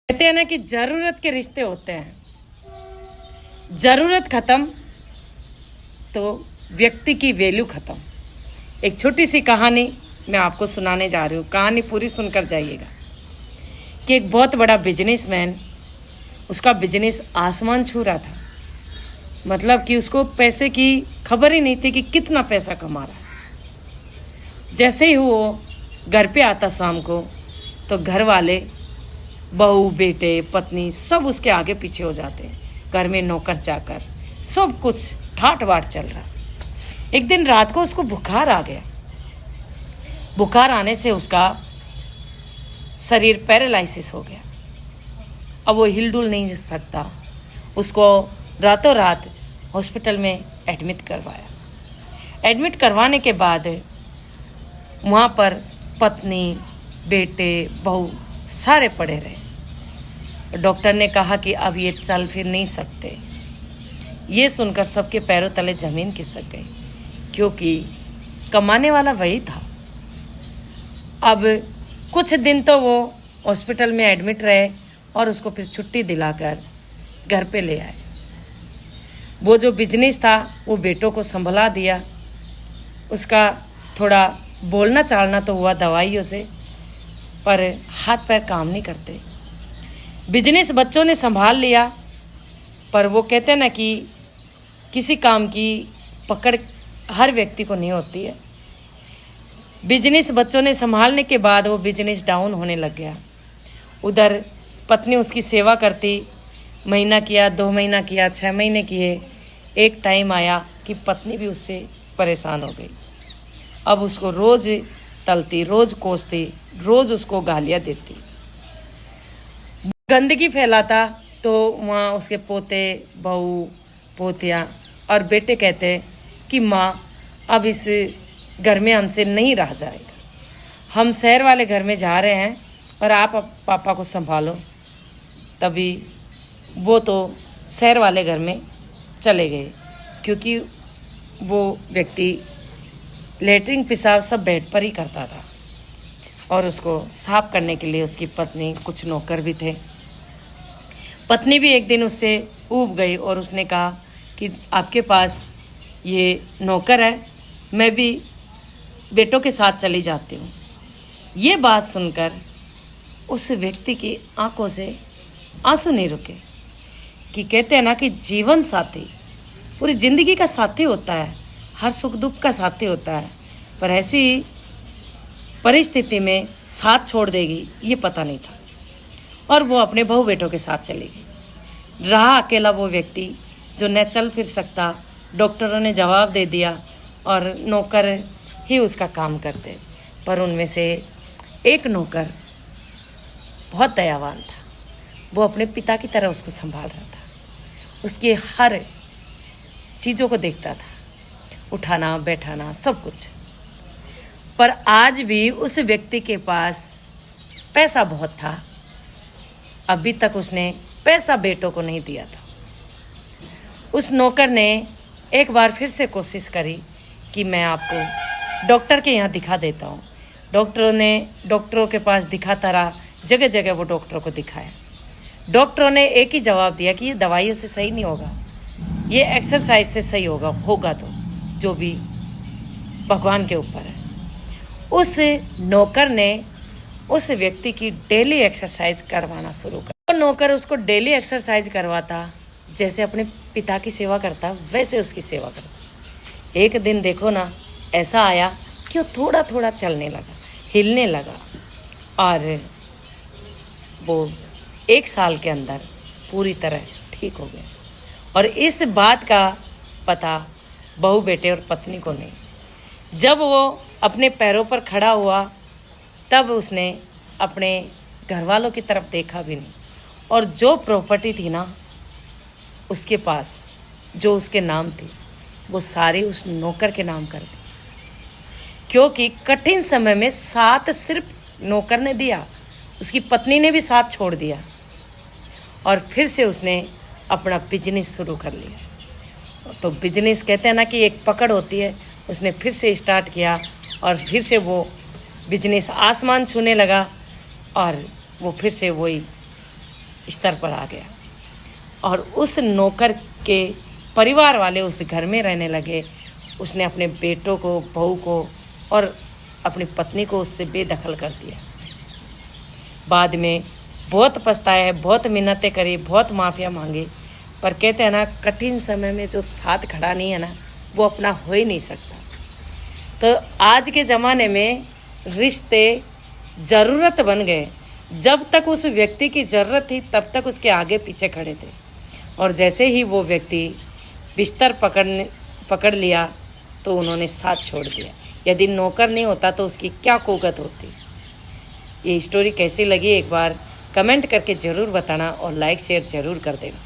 कहते हैं ना कि जरूरत के रिश्ते होते हैं। जरूरत खत्म तो व्यक्ति की वैल्यू खत्म। एक छोटी सी कहानी मैं आपको सुनाने जा रही हूँ। कहानी पूरी सुनकर जाइएगा कि एक बहुत बड़ा बिजनेसमैन, उसका बिजनेस आसमान छू रहा था। मतलब कि उसको पैसे की खबर ही नहीं थी कि कितना पैसा कमा रहा है। जैसे ही वो घर पे आता शाम को, तो घर वाले, बहू, बेटे, पत्नी सब उसके आगे पीछे हो जाते हैं। घर में नौकर चाकर सब कुछ ठाट बाट चल रहा। एक दिन रात को उसको बुखार आ गया। बुखार आने से उसका शरीर पैरालिसिस हो गया। अब वो हिलडुल नहीं सकता। उसको रातों रात हॉस्पिटल में एडमिट करवाया। एडमिट करवाने के बाद वहाँ पर पत्नी, बेटे, बहू सारे पड़े रहे। डॉक्टर ने कहा कि अब ये चल फिर नहीं सकते। ये सुनकर सबके पैरों तले जमीन खिसक गई, क्योंकि कमाने वाला वही था। अब कुछ दिन तो वो हॉस्पिटल में एडमिट रहे और उसको फिर छुट्टी दिलाकर घर पे ले आए। वो जो बिजनेस था वो बेटों को संभला दिया। उसका थोड़ा बोलना चालना तो हुआ दवाइयों से, पर हाथ पैर काम नहीं करते। बिजनेस बच्चों ने संभाल लिया, पर वो कहते हैं ना कि किसी काम की पकड़ हर व्यक्ति को नहीं होती है। बिजनेस बच्चों ने संभालने के बाद वो बिजनेस डाउन होने लग गया। उधर पत्नी उसकी सेवा करती, महीना किया, 2 महीना किया, 6 महीने किए। एक टाइम आया कि पत्नी भी उससे परेशान हो गई। अब उसको रोज़ तलती, रोज़ कोसती, रोज़ उसको गालियाँ देती, गंदगी फैलाता। तो वहाँ उसके पोते, बहू, पोतियाँ और बेटे कहते कि माँ, अब इस घर में हमसे नहीं रहा जाएगा। हम शहर वाले घर में जा रहे हैं और आप पापा को संभालो। तभी वो तो शहर वाले घर में चले गए, क्योंकि वो व्यक्ति लेटरिन पेशाब सब बेड पर ही करता था। और उसको साफ करने के लिए उसकी पत्नी, कुछ नौकर भी थे। पत्नी भी एक दिन उससे ऊब गई और उसने कहा कि आपके पास ये नौकर है, मैं भी बेटों के साथ चली जाती हूँ। ये बात सुनकर उस व्यक्ति की आंखों से आंसू नहीं रुके। कि कहते हैं ना कि जीवन साथी पूरी ज़िंदगी का साथी होता है, हर सुख दुख का साथी होता है, पर ऐसी परिस्थिति में साथ छोड़ देगी ये पता नहीं था। और वो अपने बहू बेटों के साथ चली गई। रहा अकेला वो व्यक्ति जो न चल फिर सकता। डॉक्टरों ने जवाब दे दिया और नौकर ही उसका काम करते। पर उनमें से एक नौकर बहुत दयावान था। वो अपने पिता की तरह उसको संभाल रहा था। उसकी हर चीज़ों को देखता था, उठाना, बैठाना, सब कुछ। पर आज भी उस व्यक्ति के पास पैसा बहुत था। अभी तक उसने पैसा बेटों को नहीं दिया था। उस नौकर ने एक बार फिर से कोशिश करी कि मैं आपको डॉक्टर के यहाँ दिखा देता हूँ। डॉक्टरों के पास दिखाता रहा, जगह जगह वो डॉक्टरों को दिखाया। डॉक्टरों ने एक ही जवाब दिया कि ये दवाइयों से सही नहीं होगा, ये एक्सरसाइज से सही होगा तो जो भी भगवान के ऊपर है। उस नौकर ने उस व्यक्ति की डेली एक्सरसाइज करवाना शुरू कर। तो नौकर उसको डेली एक्सरसाइज करवाता, जैसे अपने पिता की सेवा करता वैसे उसकी सेवा करता। एक दिन देखो ना, ऐसा आया कि वो थोड़ा थोड़ा चलने लगा, हिलने लगा, और वो 1 साल के अंदर पूरी तरह ठीक हो गया। और इस बात का पता बहू, बेटे और पत्नी को नहीं। जब वो अपने पैरों पर खड़ा हुआ, तब उसने अपने घर वालों की तरफ देखा भी नहीं। और जो प्रॉपर्टी थी ना उसके पास, जो उसके नाम थी, वो सारी उस नौकर के नाम कर दी। क्योंकि कठिन समय में साथ सिर्फ नौकर ने दिया, उसकी पत्नी ने भी साथ छोड़ दिया। और फिर से उसने अपना बिजनेस शुरू कर लिया। तो बिजनेस कहते हैं ना कि एक पकड़ होती है, उसने फिर से स्टार्ट किया और फिर से वो बिजनेस आसमान छूने लगा। और वो फिर से वही स्तर पर आ गया और उस नौकर के परिवार वाले उस घर में रहने लगे। उसने अपने बेटों को, बहू को और अपनी पत्नी को उससे बेदखल कर दिया। बाद में बहुत पछताया है, बहुत मिन्नतें करी, बहुत माफ़िया मांगी, पर कहते हैं ना, कठिन समय में जो साथ खड़ा नहीं है ना, वो अपना हो ही नहीं सकता। तो आज के ज़माने में रिश्ते ज़रूरत बन गए। जब तक उस व्यक्ति की ज़रूरत थी तब तक उसके आगे पीछे खड़े थे, और जैसे ही वो व्यक्ति बिस्तर पकड़ लिया तो उन्होंने साथ छोड़ दिया। यदि नौकर नहीं होता तो उसकी क्या कुगत होती। ये स्टोरी कैसी लगी एक बार कमेंट करके ज़रूर बताना और लाइक शेयर ज़रूर कर देना।